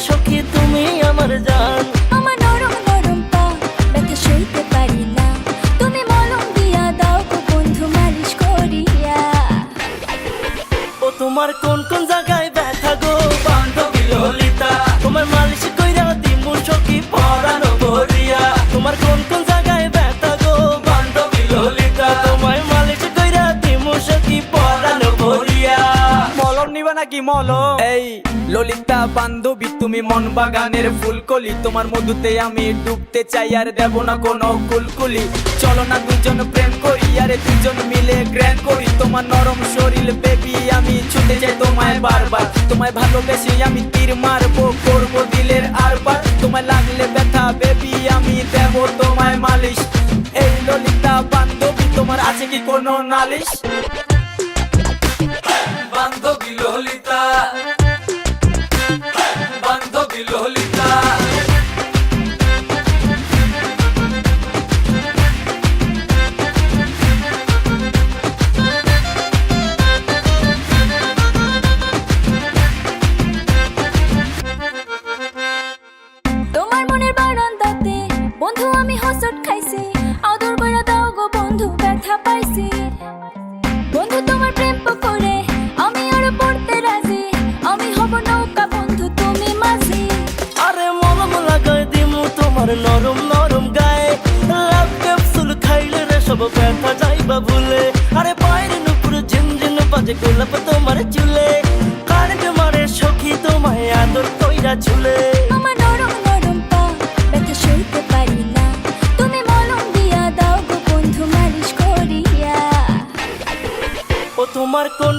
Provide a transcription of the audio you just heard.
সখী তুমি আমার জান। আমার নরম নরম পা ব্যথা সইতে পারি না, তুমি মলম দিয়া দাও গো বন্ধু মালিশ করিয়া। ও তোমার কোন কোন জায়গায় ব্যথা গো বান্ধবী ললিতা, তোমার মালিশ কইরা দিমু সখী পরানো ভরিয়া। তোমার কোন কোন জায়গায় ব্যথা গো বান্ধবী ললিতা, তোমায় মালিশ কইরা দিমু সখী পরানো ভরিয়া। মলম নিবা নাকি মলম? এই ললিতা বান্ধবী তুমি মন বাগানের ফুলকলি, তোমার মধুতে আমি ডুবতে চাই আর দেব না কোনো কুলকুলি। চলো না দুজন প্রেম করি আরে দুজন মিলে গ্র্যান্ড করি, তোমার নরম শরীর বেবি আমি ছুটে যাই তোমায় বারবার। তোমায় ভালোবেসে আমি তীর মারবো, করবো দিলের আরবার। তোমায় লাগলে ব্যথা বেবি আমি দেব তোমায় মালিশ। এই ললিতা বান্ধবী তোমার আছে কি কোনো নালিশ? বান্ধবী ললিতা, বান্ধবী ললিতা। তোমার মনের বারান্দাতে বন্ধু আমি হোঁচট খাইছি, আদর কইরা দাও গো বন্ধু ব্যথা পাইছি। বন্ধু তোমার প্রেম করে আমি আর পড়তে রাজি, আমি হব নৌকা বন্ধু তুমি মাঝি। আরে মলম লাগাই দিমু তোমার নরম নরম গায়ে, লাভ ক্যাপসুল খাইলে রে সব ব্যথা যাইবা ভুলে। আরে বাইরে নুপুর ঝিনঝিন বাজে গোলাপ তোমার চুলে, কারেন্ট মারে সখী তোমায় আদর কইরা ঝুলে। আমার নরম নরম পা ব্যথা সইতে পারি না, তুমি মলম দিয়া দাও গো বন্ধু মালিশ করিয়া। ও তোমার কোন